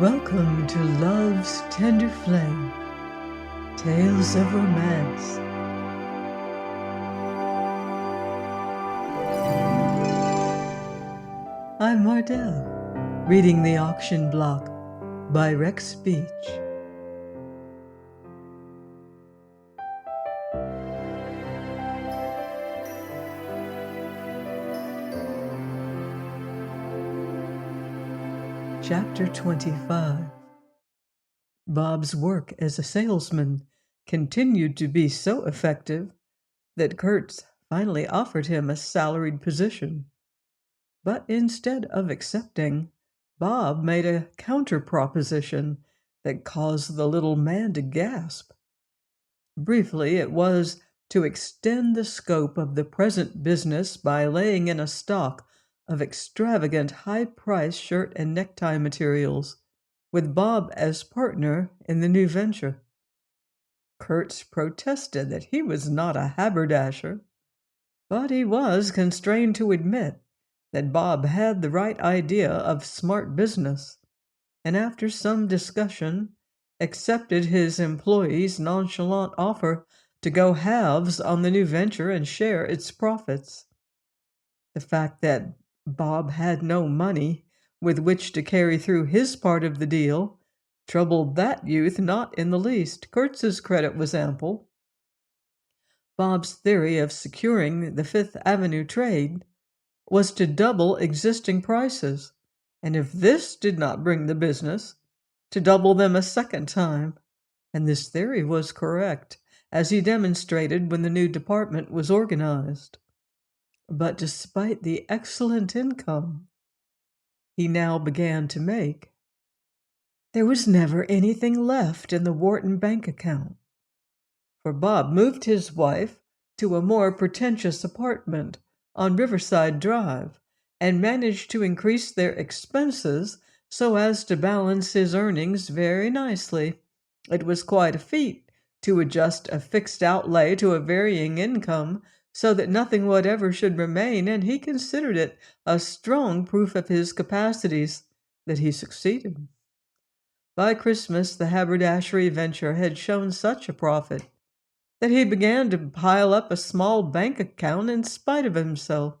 Welcome to Love's Tender Flame, Tales of Romance. I'm Mardell, reading The Auction Block by Rex Beach. Chapter 25. Bob's work as a salesman continued to be so effective that Kurtz finally offered him a salaried position. But instead of accepting, Bob made a counter proposition that caused the little man to gasp. Briefly, it was to extend the scope of the present business by laying in a stock of extravagant high-priced shirt and necktie materials, with Bob as partner in the new venture. Kurtz protested that he was not a haberdasher, but he was constrained to admit that Bob had the right idea of smart business, and after some discussion, accepted his employee's nonchalant offer to go halves on the new venture and share its profits. The fact that Bob had no money with which to carry through his part of the deal troubled that youth not in the least. Kurtz's credit was ample. Bob's theory of securing the Fifth Avenue trade was to double existing prices, and if this did not bring the business, to double them a second time. And this theory was correct, as he demonstrated when the new department was organized. But despite the excellent income he now began to make, there was never anything left in the Wharton bank account. For Bob moved his wife to a more pretentious apartment on Riverside Drive and managed to increase their expenses so as to balance his earnings very nicely. It was quite a feat to adjust a fixed outlay to a varying income so that nothing whatever should remain, and he considered it a strong proof of his capacities that he succeeded. By Christmas, the haberdashery venture had shown such a profit that he began to pile up a small bank account in spite of himself.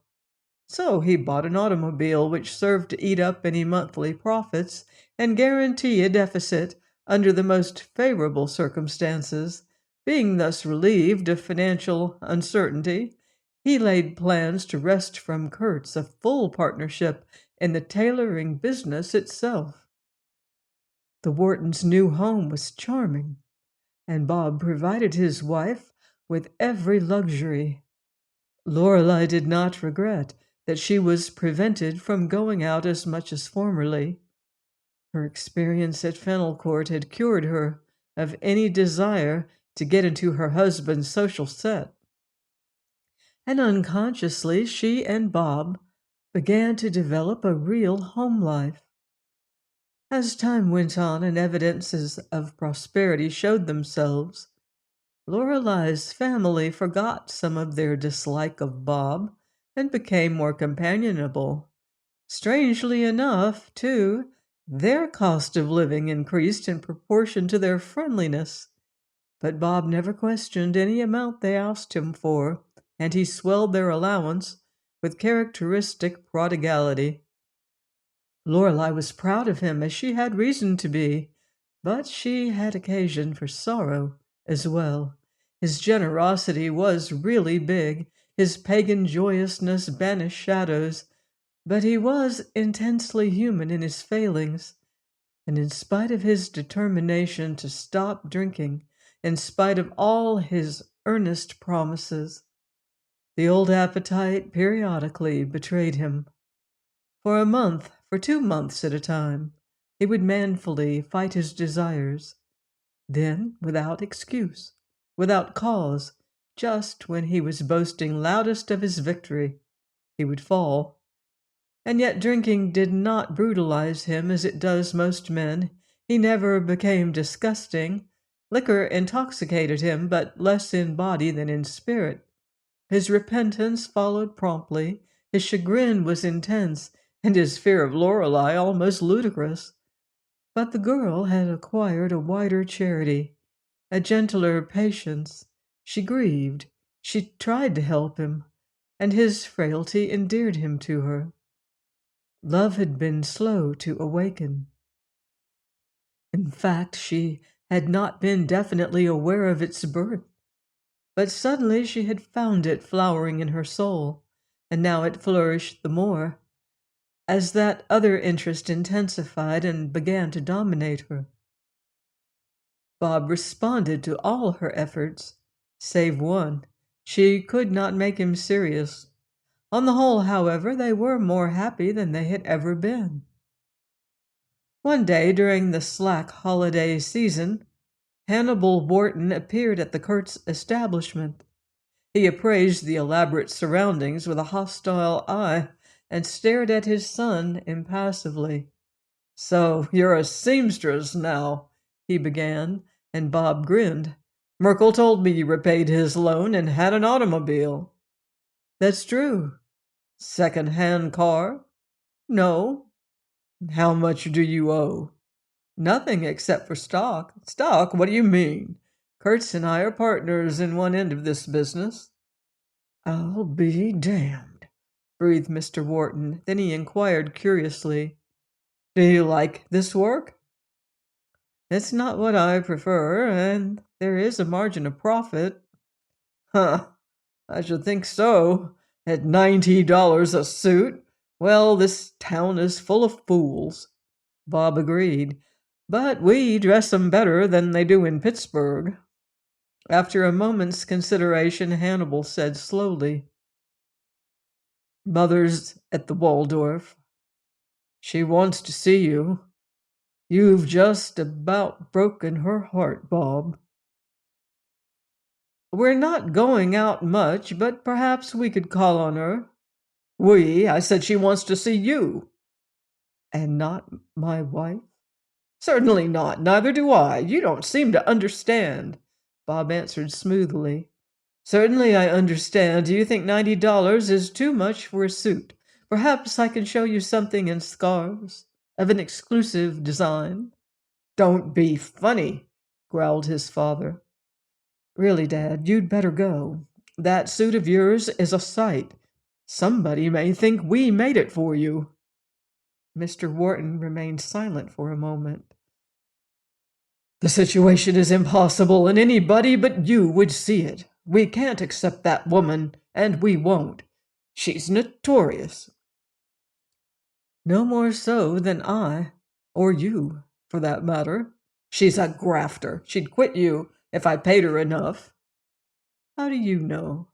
So he bought an automobile which served to eat up any monthly profits and guarantee a deficit under the most favorable circumstances. Being thus relieved of financial uncertainty, he laid plans to wrest from Kurtz a full partnership in the tailoring business itself. The Whartons' new home was charming, and Bob provided his wife with every luxury. Lorelei did not regret that she was prevented from going out as much as formerly. Her experience at Fennel Court had cured her of any desire to get into her husband's social set. And unconsciously, she and Bob began to develop a real home life. As time went on and evidences of prosperity showed themselves, Lorelei's family forgot some of their dislike of Bob and became more companionable. Strangely enough, too, their cost of living increased in proportion to their friendliness. But Bob never questioned any amount they asked him for, and he swelled their allowance with characteristic prodigality. Lorelei was proud of him, as she had reason to be, but she had occasion for sorrow as well. His generosity was really big, his pagan joyousness banished shadows, but he was intensely human in his failings, and in spite of his determination to stop drinking, in spite of all his earnest promises, the old appetite periodically betrayed him. For 2 months at a time, he would manfully fight his desires. Then, without excuse, without cause, just when he was boasting loudest of his victory, he would fall. And yet drinking did not brutalize him as it does most men. He never became disgusting. Liquor intoxicated him, but less in body than in spirit. His repentance followed promptly, his chagrin was intense, and his fear of Lorelei almost ludicrous. But the girl had acquired a wider charity, a gentler patience. She grieved. She tried to help him, and his frailty endeared him to her. Love had been slow to awaken. In fact, she had not been definitely aware of its birth. But suddenly she had found it flowering in her soul, and now it flourished the more as that other interest intensified and began to dominate her. Bob responded to all her efforts, save one. She could not make him serious. On the whole, however, they were more happy than they had ever been. One day during the slack holiday season, Hannibal Wharton appeared at the Kurtz establishment. He appraised the elaborate surroundings with a hostile eye and stared at his son impassively. "So you're a seamstress now," he began, and Bob grinned. "Merkel told me you repaid his loan and had an automobile." "That's true." "Second-hand car?" "No." "How much do you owe?" "Nothing except for stock." "Stock? What do you mean?" "Kurtz and I are partners in one end of this business." "I'll be damned," breathed Mr. Wharton. Then he inquired curiously, "Do you like this work?" "It's not what I prefer, and there is a margin of profit." "Huh, I should think so. At $90 a suit. Well, this town is full of fools." Bob agreed. "But we dress 'em better than they do in Pittsburgh." After a moment's consideration, Hannibal said slowly, "Mother's at the Waldorf. She wants to see you. You've just about broken her heart, Bob." "We're not going out much, but perhaps we could call on her." I said she wants to see you." "And not my wife?" "Certainly not. Neither do I. You don't seem to understand," Bob answered smoothly. "Certainly I understand. Do you think $90 is too much for a suit? Perhaps I can show you something in scarves, of an exclusive design." "Don't be funny," growled his father. "Really, Dad, you'd better go. That suit of yours is a sight. Somebody may think we made it for you." Mr. Wharton remained silent for a moment. "The situation is impossible, and anybody but you would see it. We can't accept that woman, and we won't. She's notorious." "No more so than I, or you, for that matter." "She's a grafter. She'd quit you if I paid her enough." "How do you know?"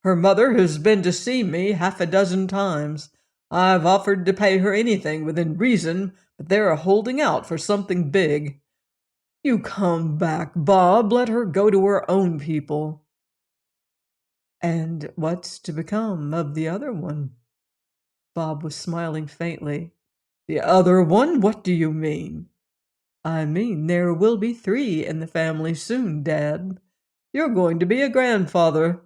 "Her mother has been to see me half a dozen times. I've offered to pay her anything within reason, but they're holding out for something big." "You come back, Bob. Let her go to her own people." "And what's to become of the other one?" Bob was smiling faintly. "The other one? What do you mean?" "I mean there will be 3 in the family soon, Dad. You're going to be a grandfather."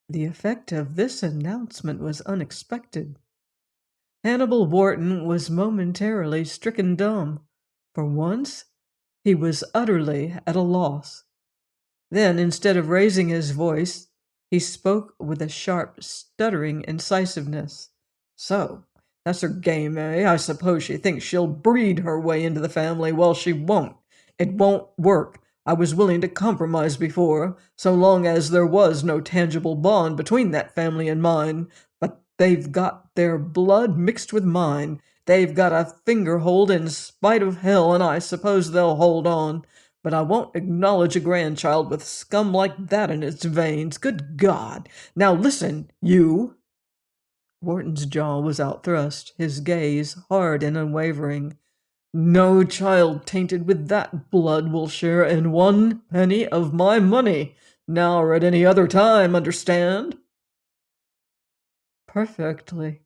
The effect of this announcement was unexpected. Hannibal Wharton was momentarily stricken dumb. For once, he was utterly at a loss. Then, instead of raising his voice, he spoke with a sharp, stuttering incisiveness. "So, that's her game, eh? I suppose she thinks she'll breed her way into the family. Well, she won't. It won't work. I was willing to compromise before, so long as there was no tangible bond between that family and mine. But they've got their blood mixed with mine. They've got a fingerhold in spite of hell, and I suppose they'll hold on. But I won't acknowledge a grandchild with scum like that in its veins. Good God! Now listen, you!" Wharton's jaw was outthrust, his gaze hard and unwavering. "No child tainted with that blood will share in 1 penny of my money, now or at any other time, understand?" "Perfectly."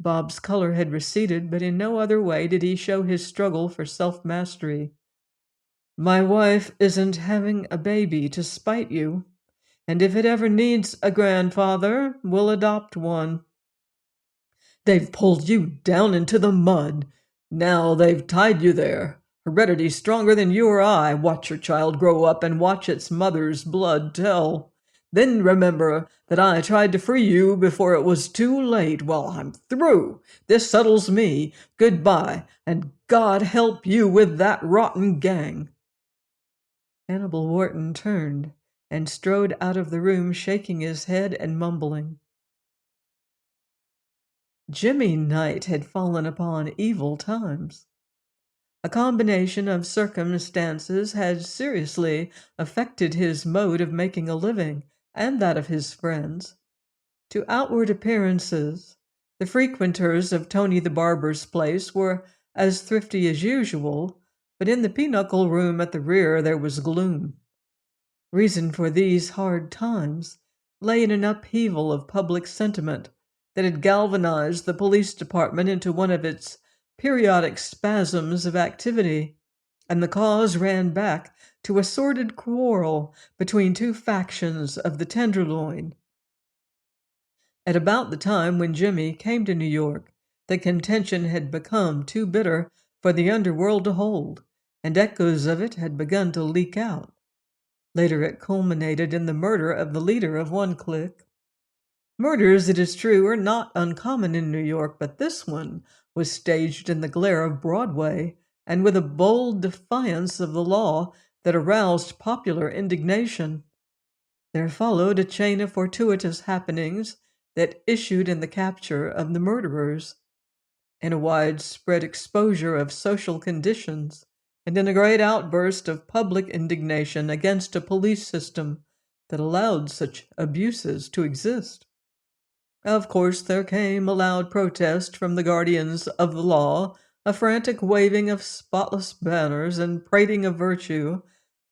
Bob's color had receded, but in no other way did he show his struggle for self-mastery. "My wife isn't having a baby to spite you, and if it ever needs a grandfather, we'll adopt one. They've pulled you down into the mud. Now they've tied you there. Heredity stronger than you or I. Watch your child grow up and watch its mother's blood tell. Then remember that I tried to free you before it was too late. Well, I'm through. This settles me. Goodbye, and God help you with that rotten gang. Hannibal Wharton turned and strode out of the room, shaking his head and mumbling. Jimmy Knight had fallen upon evil times. A combination of circumstances had seriously affected his mode of making a living and that of his friends. To outward appearances, the frequenters of Tony the Barber's place were as thrifty as usual, but in the pinochle room at the rear there was gloom. Reason for these hard times lay in an upheaval of public sentiment that had galvanized the police department into one of its periodic spasms of activity, and the cause ran back to a sordid quarrel between two factions of the Tenderloin. At about the time when Jimmy came to New York, the contention had become too bitter for the underworld to hold, and echoes of it had begun to leak out. Later it culminated in the murder of the leader of one clique. Murders, it is true, are not uncommon in New York, but this one was staged in the glare of Broadway and with a bold defiance of the law that aroused popular indignation. There followed a chain of fortuitous happenings that issued in the capture of the murderers, in a widespread exposure of social conditions, and in a great outburst of public indignation against a police system that allowed such abuses to exist. Of course, there came a loud protest from the guardians of the law, a frantic waving of spotless banners and prating of virtue,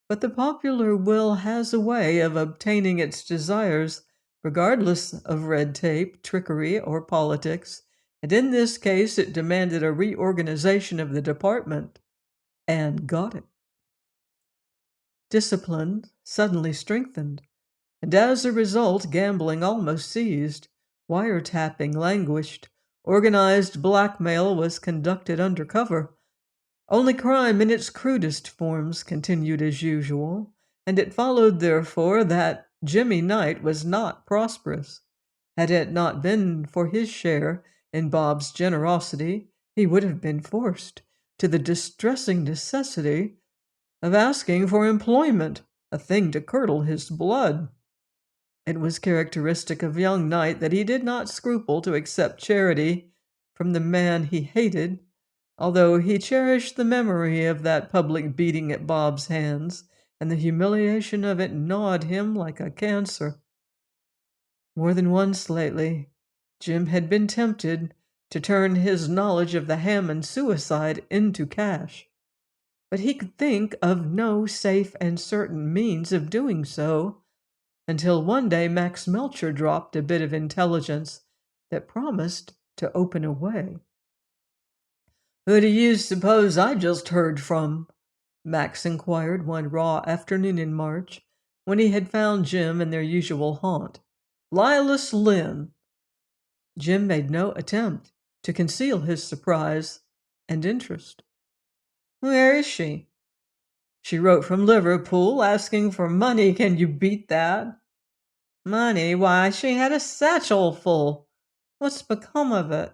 but the popular will has a way of obtaining its desires, regardless of red tape, trickery, or politics, and in this case it demanded a reorganization of the department, and got it. Discipline suddenly strengthened, and as a result gambling almost ceased, wiretapping languished, organized blackmail was conducted under cover. Only crime in its crudest forms continued as usual, and it followed, therefore, that Jimmy Knight was not prosperous. Had it not been for his share in Bob's generosity, he would have been forced to the distressing necessity of asking for employment, a thing to curdle his blood. It was characteristic of young Knight that he did not scruple to accept charity from the man he hated, although he cherished the memory of that public beating at Bob's hands, and the humiliation of it gnawed him like a cancer. More than once lately, Jim had been tempted to turn his knowledge of the Hammond suicide into cash, but he could think of no safe and certain means of doing so until one day Max Melcher dropped a bit of intelligence that promised to open a way. "Who do you suppose I just heard from?" Max inquired one raw afternoon in March, when he had found Jim in their usual haunt. "Lilas Lynn." Jim made no attempt to conceal his surprise and interest. "Where is she?" "She wrote from Liverpool asking for money. Can you beat that?" "Money? Why, she had a satchel full. What's become of it?"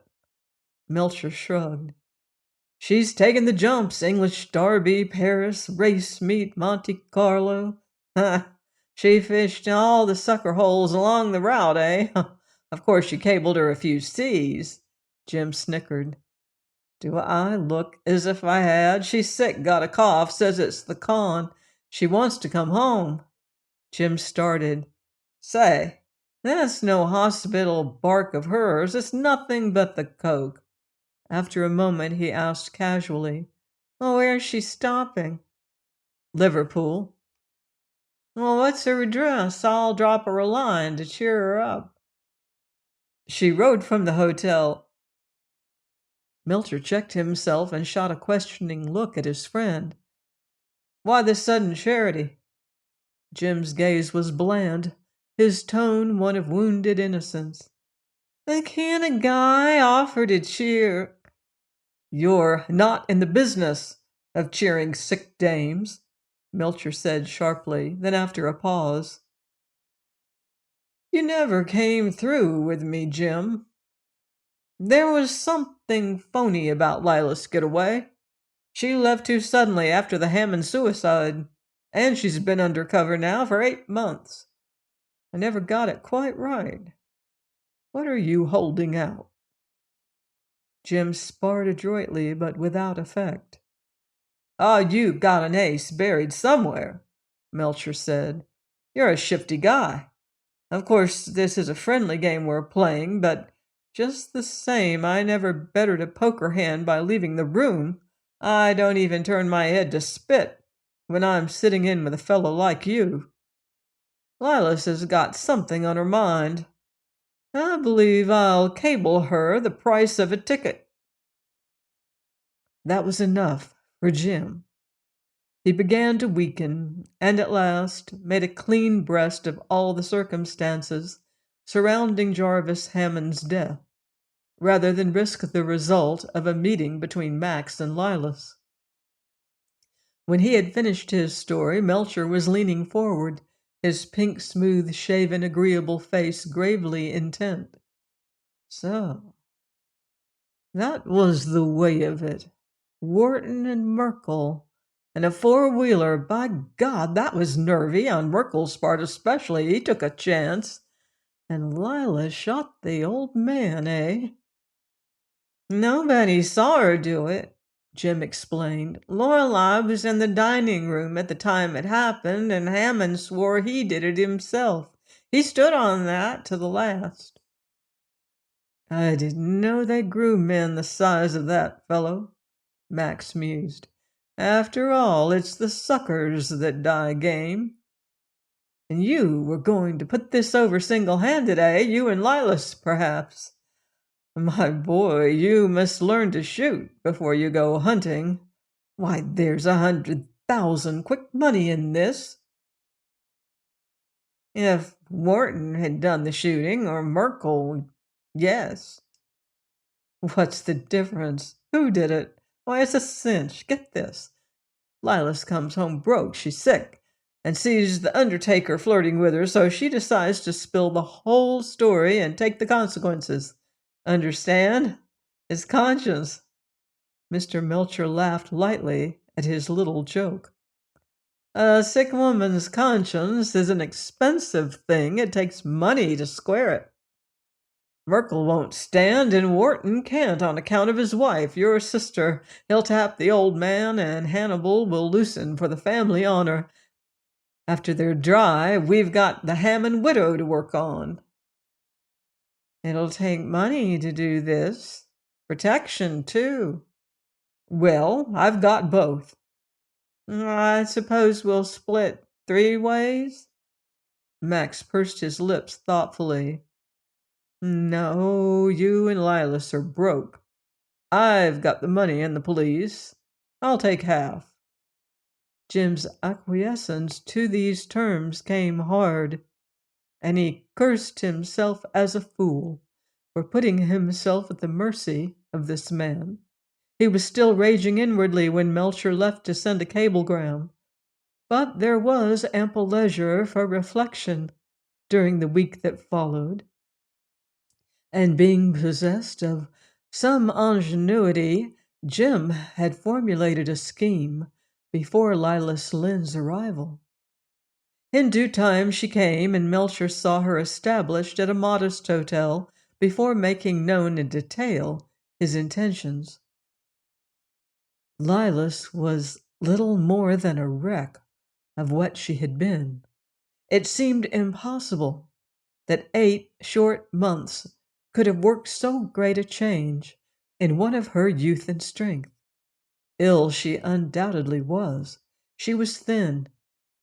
Melcher shrugged. "She's taken the jumps. English Derby, Paris, race meet, Monte Carlo. Ha! She fished all the sucker holes along the route, eh? Of course she cabled her a few C's." Jim snickered. "Do I look as if I had? She's sick, got a cough, says it's the con. She wants to come home." Jim started. "Say, that's no hospital bark of hers. It's nothing but the coke." After a moment, he asked casually, "Well, where's she stopping?" "Liverpool." "Well, what's her address? I'll drop her a line to cheer her up." "She wrote from the hotel." Melcher checked himself and shot a questioning look at his friend. "Why this sudden charity?" Jim's gaze was bland, his tone one of wounded innocence. "Can't a guy offer to cheer?" "You're not in the business of cheering sick dames," Melcher said sharply. Then after a pause, "You never came through with me, Jim. There was something phony about Lila's getaway. She left too suddenly after the Hammond suicide, and she's been undercover now for 8 months. I never got it quite right. What are you holding out?" Jim sparred adroitly, but without effect. "Oh, you got an ace buried somewhere," Melcher said. "You're a shifty guy. Of course, this is a friendly game we're playing, but just the same, I never bettered a poker hand by leaving the room. I don't even turn my head to spit when I'm sitting in with a fellow like you. Lilas has got something on her mind. I believe I'll cable her the price of a ticket." That was enough for Jim. He began to weaken, and at last made a clean breast of all the circumstances surrounding Jarvis Hammond's death, rather than risk the result of a meeting between Max and Lilas. When he had finished his story, Melcher was leaning forward, his pink, smooth-shaven, agreeable face gravely intent. "So that was the way of it. Wharton and Merkel. And a four-wheeler. By God, that was nervy on Merkel's part especially. He took a chance. And Lila shot the old man, eh?" "Nobody saw her do it," Jim explained. "Lorelei was in the dining room at the time it happened, and Hammond swore he did it himself. He stood on that to the last." "I didn't know they grew men the size of that fellow," Max mused. "After all, it's the suckers that die game. And you were going to put this over single-handed, eh? You and Lilas, perhaps? My boy, you must learn to shoot before you go hunting. Why, there's 100,000 quick money in this." "If Wharton had done the shooting, or Merkel, yes." "What's the difference? Who did it? Why, it's a cinch. Get this. Lilas comes home broke. She's sick, and sees the undertaker flirting with her, so she decides to spill the whole story and take the consequences. Understand? It's conscience." Mr. Melcher laughed lightly at his little joke. "A sick woman's conscience is an expensive thing. It takes money to square it. Merkel won't stand, and Wharton can't on account of his wife, your sister. He'll tap the old man, and Hannibal will loosen for the family honor. After they're dry, we've got the Hammond widow to work on." "It'll take money to do this. Protection, too." "Well, I've got both." "I suppose we'll split 3 ways?" Max pursed his lips thoughtfully. "No, you and Lilas are broke. I've got the money and the police. I'll take half." Jim's acquiescence to these terms came hard, and he cursed himself as a fool for putting himself at the mercy of this man. He was still raging inwardly when Melcher left to send a cablegram, but there was ample leisure for reflection during the week that followed. And being possessed of some ingenuity, Jim had formulated a scheme before Lilas Lynn's arrival. In due time she came, and Melcher saw her established at a modest hotel before making known in detail his intentions. Lilas was little more than a wreck of what she had been. It seemed impossible that 8 short months could have worked so great a change in one of her youth and strength. Ill she undoubtedly was. She was thin.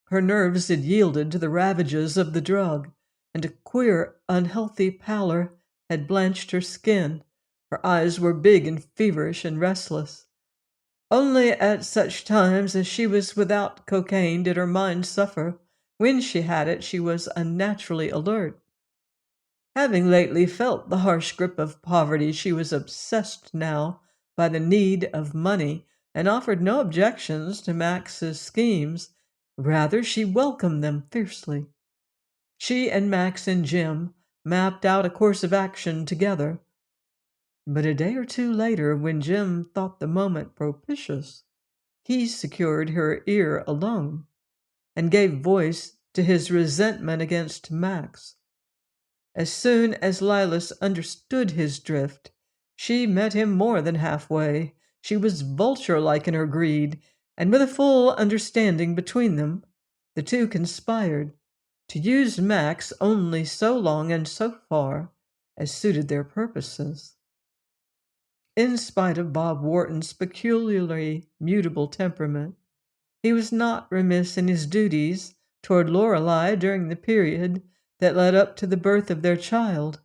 Her nerves had yielded to the ravages of the drug, and a queer, unhealthy pallor had blanched her skin. Her eyes were big and feverish and restless. Only at such times as she was without cocaine did her mind suffer. When she had it, she was unnaturally alert. Having lately felt the harsh grip of poverty, she was obsessed now by the need of money and offered no objections to Max's schemes. Rather, she welcomed them fiercely. She and Max and Jim mapped out a course of action together. But a day or two later, when Jim thought the moment propitious, he secured her ear alone and gave voice to his resentment against Max. As soon as Lilas understood his drift, she met him more than halfway. She was vulture-like in her greed, and with a full understanding between them, the two conspired to use Max only so long and so far as suited their purposes. In spite of Bob Wharton's peculiarly mutable temperament, he was not remiss in his duties toward Lorelei during the period that led up to the birth of their child.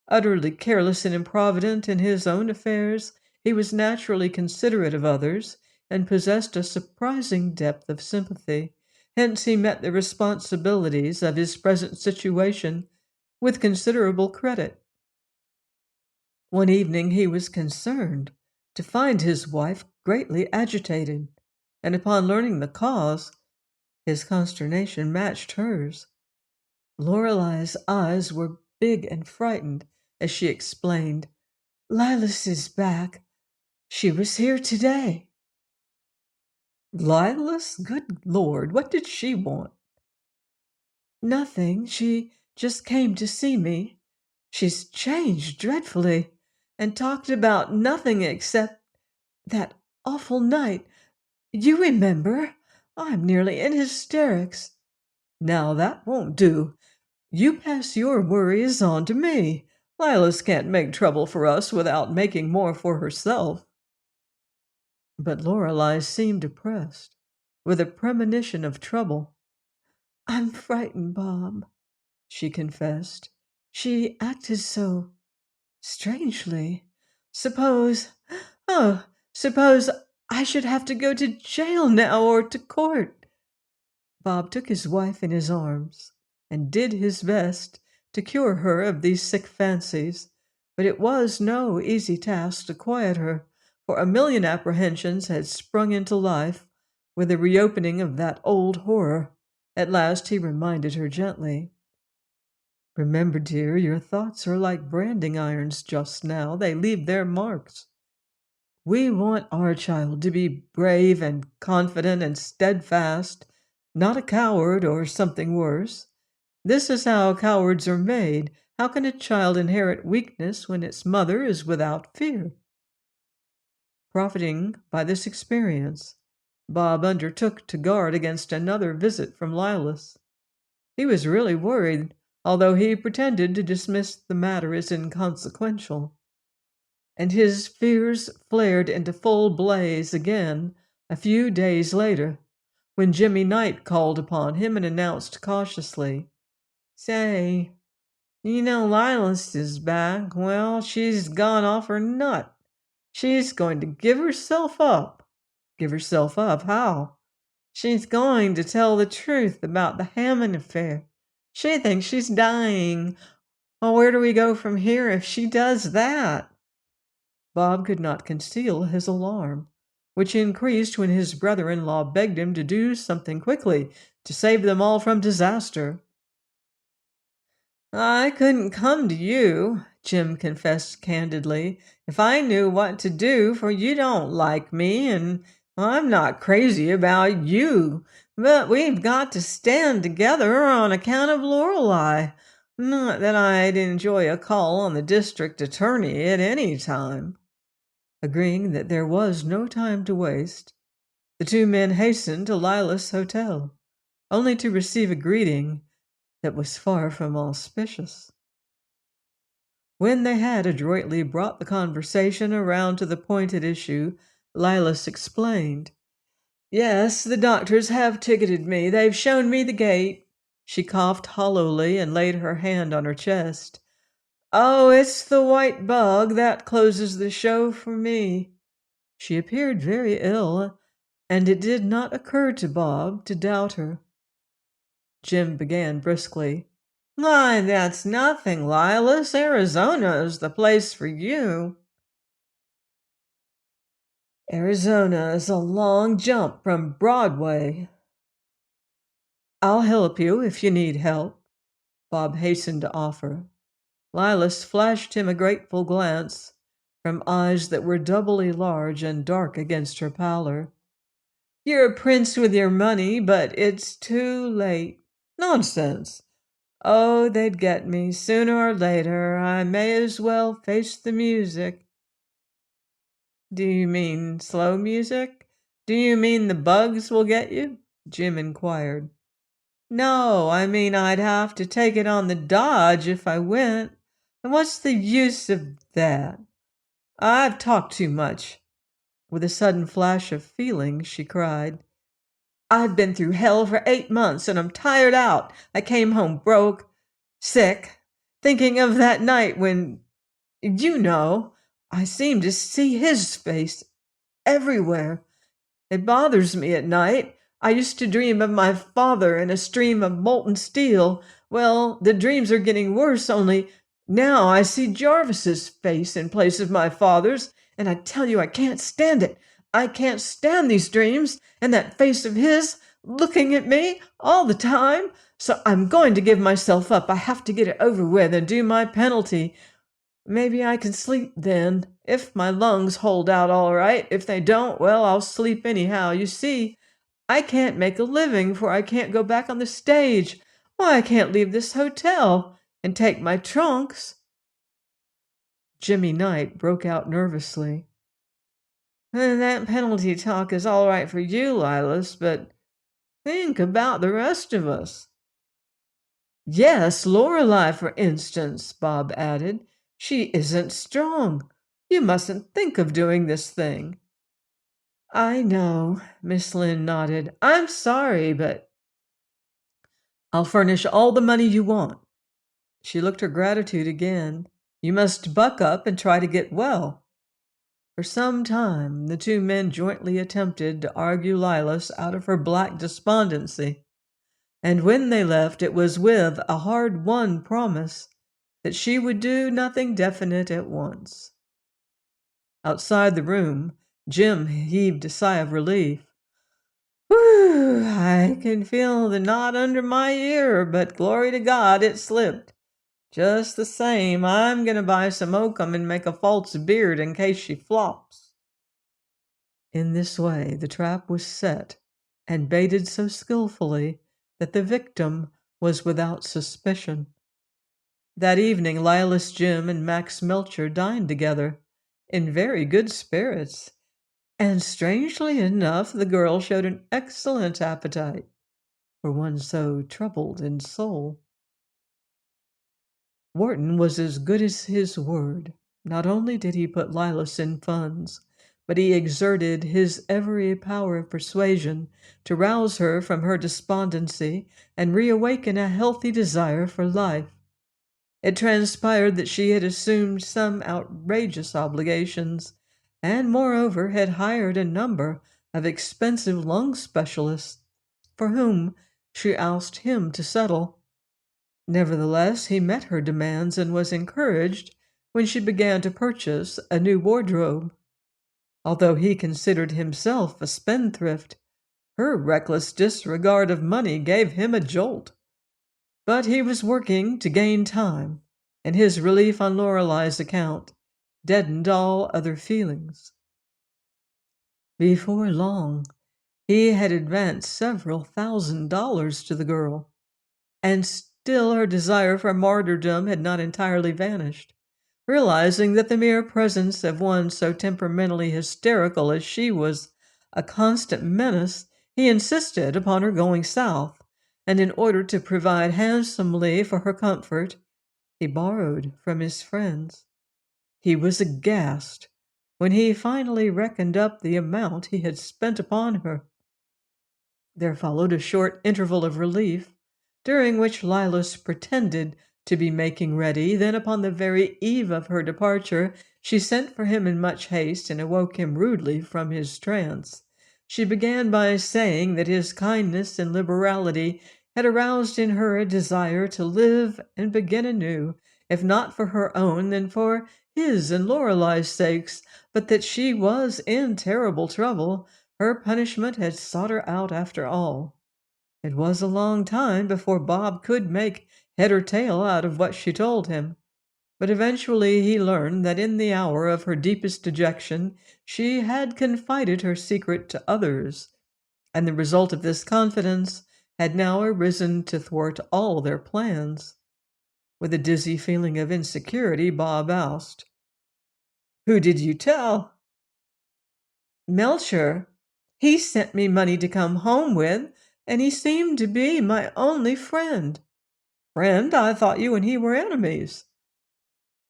Utterly careless and improvident in his own affairs, he was naturally considerate of others and possessed a surprising depth of sympathy. Hence he met the responsibilities of his present situation with considerable credit. One evening he was concerned to find his wife greatly agitated, and upon learning the cause, his consternation matched hers. Lorelei's eyes were big and frightened as she explained, "Lilas is back. She was here today." Lilas? Good Lord, what did she want? "Nothing. She just came to see me. She's changed dreadfully, and talked about nothing except that awful night. You remember? I'm nearly in hysterics." "Now that won't do. You pass your worries on to me. Lilas can't make trouble for us without making more for herself." But Lorelei seemed oppressed, with a premonition of trouble. "I'm frightened, Bob," she confessed. "She acted so strangely. Suppose, suppose I should have to go to jail now or to court." Bob took his wife in his arms and did his best to cure her of these sick fancies, but it was no easy task to quiet her, for a million apprehensions had sprung into life with the reopening of that old horror. At last he reminded her gently, "Remember, dear, your thoughts are like branding irons just now. They leave their marks. We want our child to be brave and confident and steadfast, not a coward or something worse. This is how cowards are made. How can a child inherit weakness when its mother is without fear?" Profiting by this experience, Bob undertook to guard against another visit from Lilas. He was really worried, although he pretended to dismiss the matter as inconsequential. And his fears flared into full blaze again a few days later, when Jimmy Knight called upon him and announced cautiously, "Say, you know Lilas is back. Well, she's gone off her nut. She's going to give herself up." "Give herself up? How?" "She's going to tell the truth about the Hammond affair. She thinks she's dying. Well, where do we go from here if she does that?" Bob could not conceal his alarm, which increased when his brother-in-law begged him to do something quickly to save them all from disaster. "I couldn't come to you," Jim confessed candidly, "if I knew what to do, for you don't like me, and I'm not crazy about you. But we've got to stand together on account of Lorelei. Not that I'd enjoy a call on the district attorney at any time." Agreeing that there was no time to waste, the two men hastened to Lilas' hotel, only to receive a greeting that was far from auspicious. When they had adroitly brought the conversation around to the point at issue, Lilas explained, "Yes, the doctors have ticketed me. They've shown me the gate." She coughed hollowly and laid her hand on her chest. "Oh, it's the white bug that closes the show for me." She appeared very ill, and it did not occur to Bob to doubt her. Jim began briskly, "Why, that's nothing, Lilas. Arizona's the place for you." Arizona is a long jump from Broadway. I'll help you if you need help, Bob hastened to offer. Lilas flashed him a grateful glance from eyes that were doubly large and dark against her pallor. You're a prince with your money, but it's too late. Nonsense. Oh, they'd get me sooner or later. I may as well face the music. Do you mean slow music? Do you mean the bugs will get you? Jim inquired. No, I mean I'd have to take it on the dodge if I went. And what's the use of that? I've talked too much. With a sudden flash of feeling, she cried. I've been through hell for 8 months and I'm tired out. I came home broke, sick, thinking of that night when, I seemed to see his face everywhere. It bothers me at night. I used to dream of my father in a stream of molten steel. Well, the dreams are getting worse, only now I see Jarvis's face in place of my father's, and I tell you I can't stand it. I can't stand these dreams and that face of his looking at me all the time. So I'm going to give myself up. I have to get it over with and do my penalty. Maybe I can sleep then, if my lungs hold out all right. If they don't, well, I'll sleep anyhow. You see, I can't make a living, for I can't go back on the stage. Why, I can't leave this hotel and take my trunks. Jimmy Knight broke out nervously. That penalty talk is all right for you, Lilas, but think about the rest of us. Yes, Lorelei, for instance, Bob added. She isn't strong. You mustn't think of doing this thing. I know, Miss Lynn nodded. I'm sorry, but I'll furnish all the money you want. She looked her gratitude again. You must buck up and try to get well. For some time, the two men jointly attempted to argue Lilas out of her black despondency. And when they left, it was with a hard-won promise that she would do nothing definite at once. Outside the room, Jim heaved a sigh of relief. Whew, I can feel the knot under my ear, but glory to God, it slipped. Just the same, I'm going to buy some oakum and make a false beard in case she flops. In this way, the trap was set and baited so skillfully that the victim was without suspicion. That evening, Lilas, Jim, and Max Melcher dined together, in very good spirits, and strangely enough, the girl showed an excellent appetite for one so troubled in soul. Wharton was as good as his word. Not only did he put Lilas in funds, but he exerted his every power of persuasion to rouse her from her despondency and reawaken a healthy desire for life. It transpired that she had assumed some outrageous obligations, and moreover had hired a number of expensive lung specialists, for whom she asked him to settle. Nevertheless, he met her demands and was encouraged when she began to purchase a new wardrobe. Although he considered himself a spendthrift, her reckless disregard of money gave him a jolt. But he was working to gain time, and his relief on Lorelei's account deadened all other feelings. Before long, he had advanced several $1,000s to the girl, and still her desire for martyrdom had not entirely vanished. Realizing that the mere presence of one so temperamentally hysterical as she was a constant menace, he insisted upon her going south, and in order to provide handsomely for her comfort, he borrowed from his friends. He was aghast when he finally reckoned up the amount he had spent upon her. There followed a short interval of relief, during which Lilas pretended to be making ready. Then, upon the very eve of her departure, she sent for him in much haste and awoke him rudely from his trance. She began by saying that his kindness and liberality had aroused in her a desire to live and begin anew, if not for her own, then for his and Lorelei's sakes, but that she was in terrible trouble. Her punishment had sought her out after all. It was a long time before Bob could make head or tail out of what she told him. But eventually he learned that in the hour of her deepest dejection, she had confided her secret to others, and the result of this confidence had now arisen to thwart all their plans. With a dizzy feeling of insecurity, Bob asked, "Who did you tell?" "Melcher. He sent me money to come home with, and he seemed to be my only friend." "Friend? I thought you and he were enemies."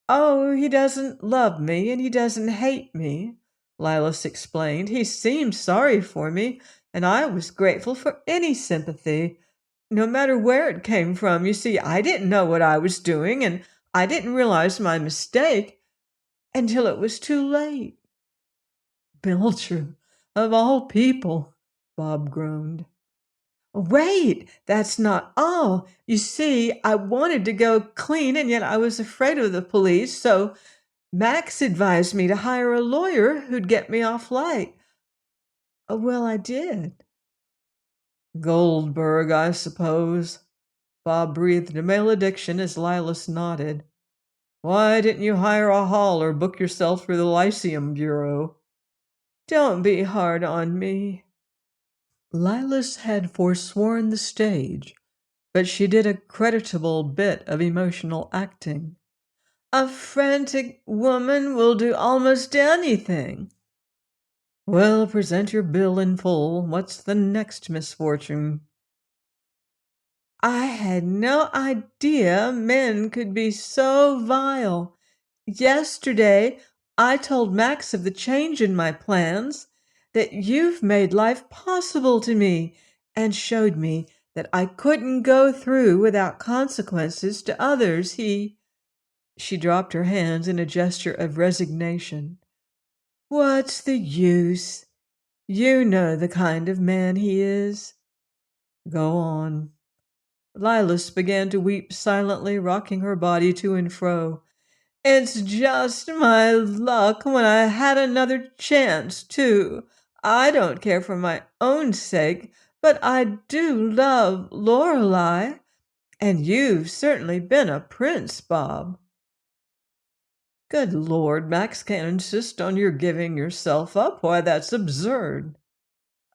"Oh, he doesn't love me and he doesn't hate me," Lilas explained. "He seemed sorry for me, and I was grateful for any sympathy, no matter where it came from. You see, I didn't know what I was doing, and I didn't realize my mistake until it was too late." "Belcher, of all people," Bob groaned. "Wait, that's not all. You see, I wanted to go clean, and yet I was afraid of the police, so Max advised me to hire a lawyer who'd get me off light. Well, I did." "Goldberg, I suppose." Bob breathed a malediction as Lilas nodded. "Why didn't you hire a hall or book yourself through the Lyceum Bureau?" "Don't be hard on me." Lilas had forsworn the stage, but she did a creditable bit of emotional acting. "A frantic woman will do almost anything." "Well, present your bill in full. What's the next misfortune?" "I had no idea men could be so vile. Yesterday I told Max of the change in my plans, that you've made life possible to me, and showed me that I couldn't go through without consequences to others. She dropped her hands in a gesture of resignation. "What's the use? You know the kind of man he is." "Go on." Lilas began to weep silently, rocking her body to and fro. "It's just my luck when I had another chance, too. I don't care for my own sake, but I do love Lorelei, and you've certainly been a prince, Bob." "Good Lord, Max can't insist on your giving yourself up. Why, that's absurd."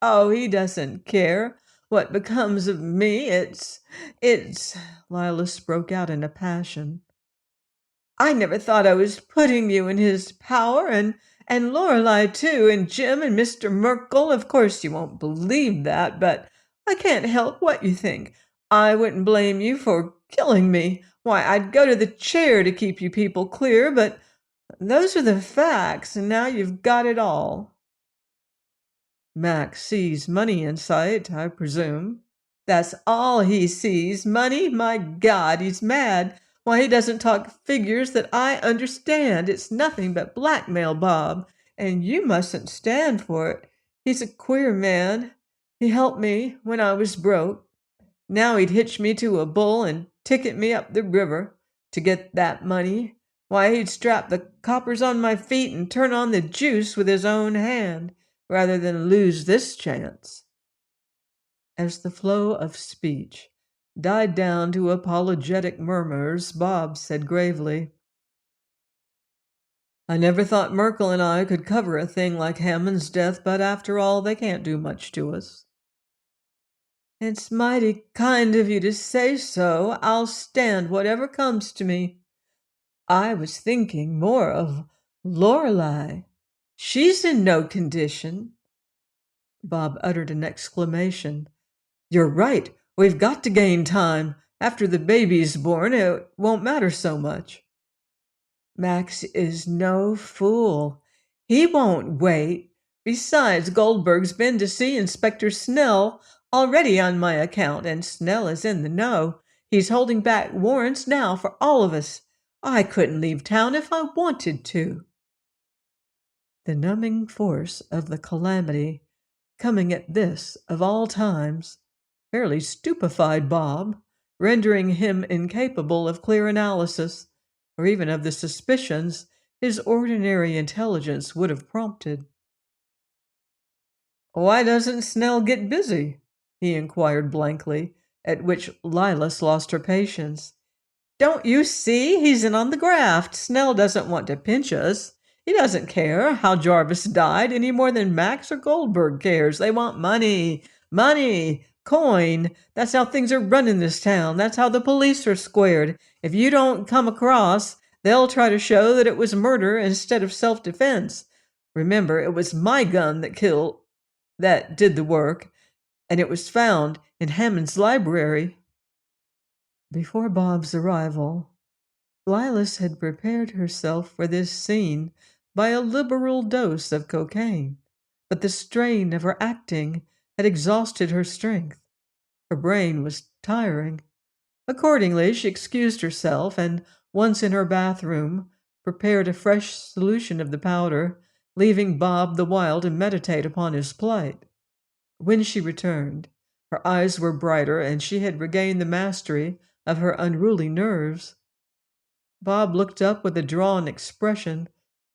"Oh, he doesn't care what becomes of me. It's Lilas broke out in a passion. "I never thought I was putting you in his power, and Lorelei too, and Jim and Mr. Merkel. Of course you won't believe that, but I can't help what you think. I wouldn't blame you for killing me. Why, I'd go to the chair to keep you people clear, but those are the facts, and now you've got it all." "Max sees money in sight, I presume." "That's all he sees. Money? My God, he's mad. Why, he doesn't talk figures that I understand. It's nothing but blackmail, Bob, and you mustn't stand for it. He's a queer man. He helped me when I was broke. Now he'd hitch me to a bull and ticket me up the river to get that money. Why, he'd strap the coppers on my feet and turn on the juice with his own hand, rather than lose this chance." As the flow of speech died down to apologetic murmurs, Bob said gravely, "I never thought Merkel and I could cover a thing like Hammond's death, but after all, they can't do much to us." "It's mighty kind of you to say so. I'll stand whatever comes to me. I was thinking more of Lorelei. She's in no condition." Bob uttered an exclamation. "You're right. We've got to gain time. After the baby's born, it won't matter so much." "Max is no fool. He won't wait. Besides, Goldberg's been to see Inspector Snell already on my account, and Snell is in the know. He's holding back warrants now for all of us. I couldn't leave town if I wanted to." The numbing force of the calamity, coming at this of all times, fairly stupefied Bob, rendering him incapable of clear analysis, or even of the suspicions his ordinary intelligence would have prompted. "Why doesn't Snell get busy?" he inquired blankly, at which Lilas lost her patience. "Don't you see? He's in on the graft. Snell doesn't want to pinch us. He doesn't care how Jarvis died any more than Max or Goldberg cares. They want money. Money. Coin. That's how things are run in this town. That's how the police are squared. If you don't come across, they'll try to show that it was murder instead of self-defense. Remember, it was my gun that did the work, and it was found in Hammond's library." Before Bob's arrival, Lilas had prepared herself for this scene by a liberal dose of cocaine, but the strain of her acting had exhausted her strength. Her brain was tiring. Accordingly, she excused herself and, once in her bathroom, prepared a fresh solution of the powder, leaving Bob the while to meditate upon his plight. When she returned, her eyes were brighter and she had regained the mastery of her unruly nerves. Bob looked up with a drawn expression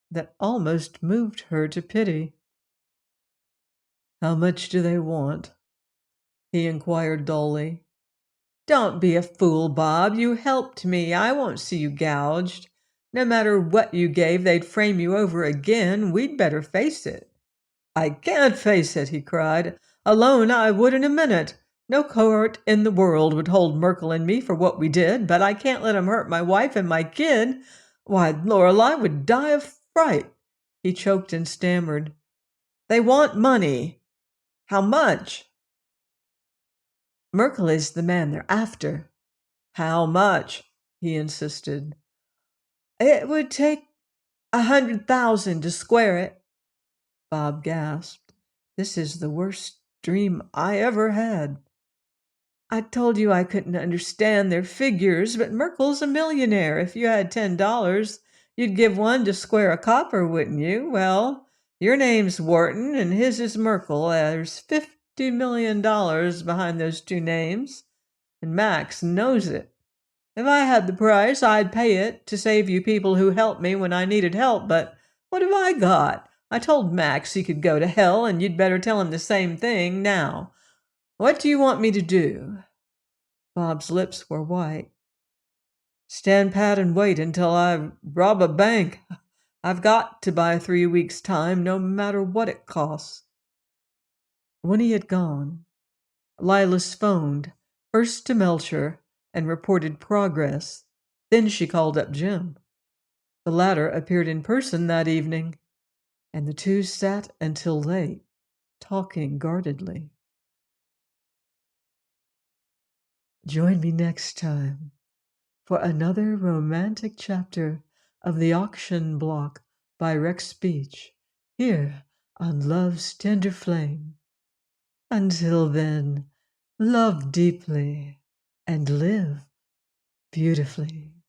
that almost moved her to pity. "How much do they want?" he inquired dully. "Don't be a fool, Bob. You helped me. I won't see you gouged. No matter what you gave, they'd frame you over again. We'd better face it." "I can't face it," he cried. "Alone I would in a minute. No court in the world would hold Merkel and me for what we did, but I can't let 'em hurt my wife and my kid. Why, Lorelei would die of fright." He choked and stammered. "They want money. How much?" "Merkel is the man they're after." "How much?" he insisted. "It would take 100,000 to square it." Bob gasped. "This is the worst dream I ever had." "I told you I couldn't understand their figures, but Merkel's a millionaire. If you had $10, you'd give one to square a copper, wouldn't you? Well, your name's Wharton and his is Merkel. There's $50 million behind those two names, and Max knows it. If I had the price, I'd pay it to save you people who helped me when I needed help, but what have I got? I told Max he could go to hell, and you'd better tell him the same thing now. What do you want me to do?" Bob's lips were white. "Stand pat and wait until I rob a bank. I've got to buy 3 weeks' time, no matter what it costs." When he had gone, Lilas phoned, first to Melcher, and reported progress. Then she called up Jim. The latter appeared in person that evening, and the two sat until late, talking guardedly. Join me next time for another romantic chapter of The Auction Block by Rex Beach, here on Love's Tender Flame. Until then, love deeply and live beautifully.